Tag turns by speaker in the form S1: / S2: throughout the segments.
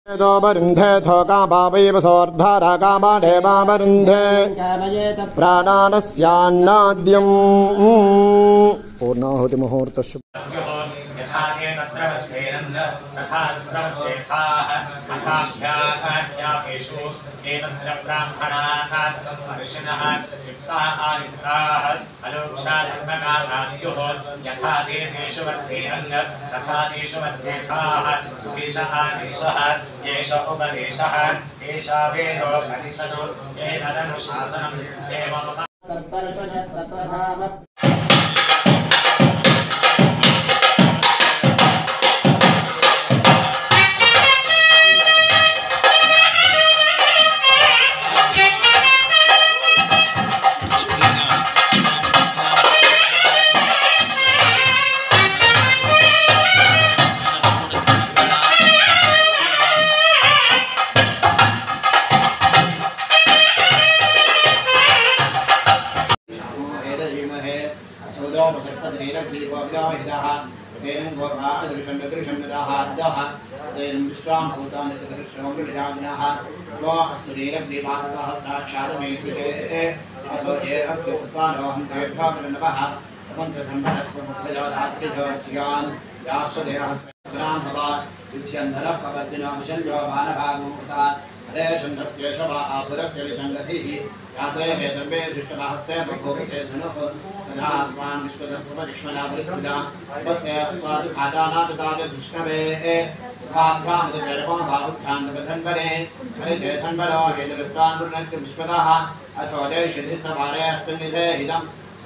S1: बरुन्धे थोकापावैव सोर्धाराकामाडेवा बरुन्धे प्राणानस्यान्नाद्यम् पूर्णाहुतिमुहूर्तस्य
S2: येष उपदेशः एषा वेदोपनिषदो एतदनुशासनम् एवं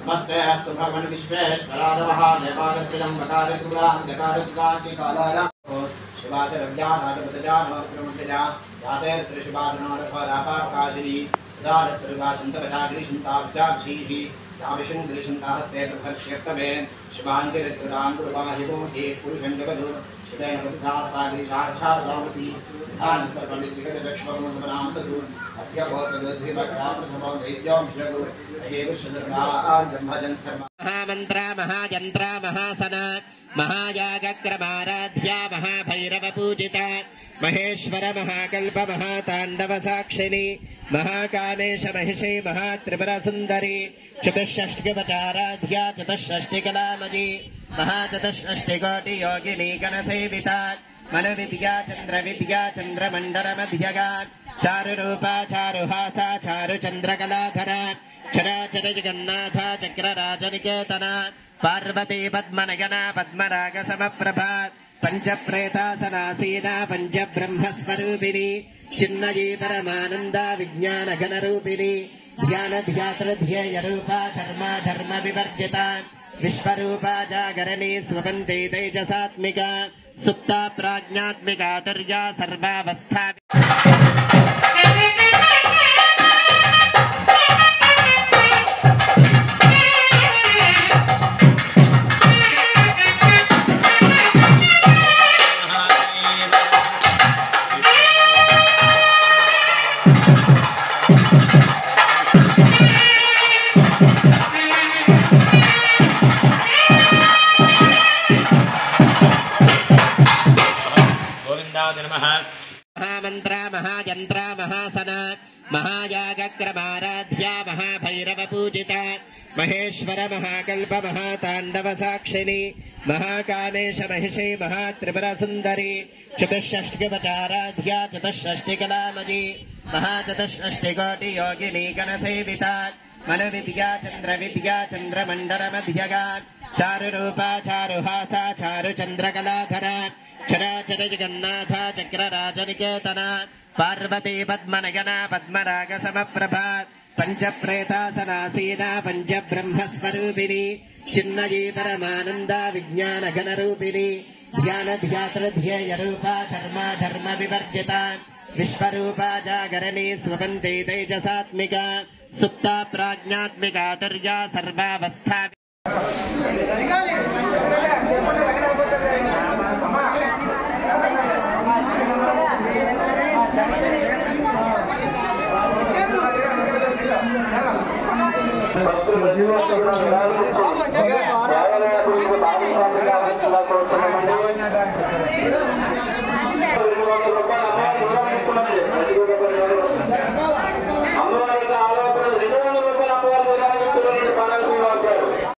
S2: नमस्ते अस्तु भगवन् विश्वेश्वराय महादेवाय वकारपुरां जकारपुरांति कालाय शिवाचरव्यानादपतजानोक्रमस्य याते त्रिशुभानोरफराकाशिनी दारस्त्रिभाषन्तपदाग्रिशन्ताब्जाक्षीः याविशुङ्गलिशन्ताहस्ते प्रकर्ष्यस्तमे शिवाञ्जलित्रिदाङ्गुरुवाहिवोऽसि पुरुषं जगदु शिवेन प्रतिसात्ताग्रिशाक्षासामसि धानसर्वलिचिगतदक्ष्मणोपनां सदु अध्यभोतदधिभक्ताप्रथमो वैद्योऽभिषगु
S3: महामंत्र महायंत्र महासन महायागक्रमाराध्या महाभैरव पूजिता महेश्वर महाकल्प महातांडव साक्षिणी महाकामेश महिषी महात्रिपुर सुंदरी चतुष्षष्टिपचाराध्या चतुष्षष्टिकलामयी महाचतुष्षष्टिकोटि योगिनी गणसेविता मनविद्या चंद्रमंडल मध्यगा चारुरूपा चारुहासा चारुचंद्रकलाधरा चराचर जगन्नाथ चक्रराजनिकेतना पार्वती पद्मनयना पद्मराग समप्रभा पंचप्रेतासनासीना पंचब्रह्मस्वरूपिणी चिन्मयी परमानंदा विज्ञान घनरूपिणी ध्यान ध्यातृध्येय रूपा धर्मा धर्म विवर्जिता विश्वरूपा जागरणी स्वपन्ति तेजसात्मिका सुप्ता प्राज्ञात्मिका तुर्या सर्वावस्था महामंत्र महायंत्र महासन महायागक्रमाराध्या महाभैरव पूजिता महेश्वर महाकल्प महातांडव साक्षिणी महाकामेश महिषी महात्रिपुर सुंदरी चतुष्षष्टिपचाराध्या चतुष्षष्टिकलामयी महाचतुष्षष्टिकोटि योगिनी गणसेविता मनविद्या चंद्रमंडल मध्यगा चारुरूपा चारुहासा चारुचंद्रकलाधरा चराचर जगन्नाथ चक्रराजनिकेतना पार्वती पद्मनयना पद्मराग समप्रभा पंचप्रेतासनासीना पंचब्रह्मस्वरूपिणी चिन्मयी परमानंदा विज्ञान घनरूपिणी ध्यान ध्यातृध्येय रूपा धर्मा धर्म विवर्जिता विश्वरूपा जागरणी स्वपन्ति तेजसात्मिका सुप्ता प्राज्ञात्मिका तुर्या सर्वावस्था
S4: जीवन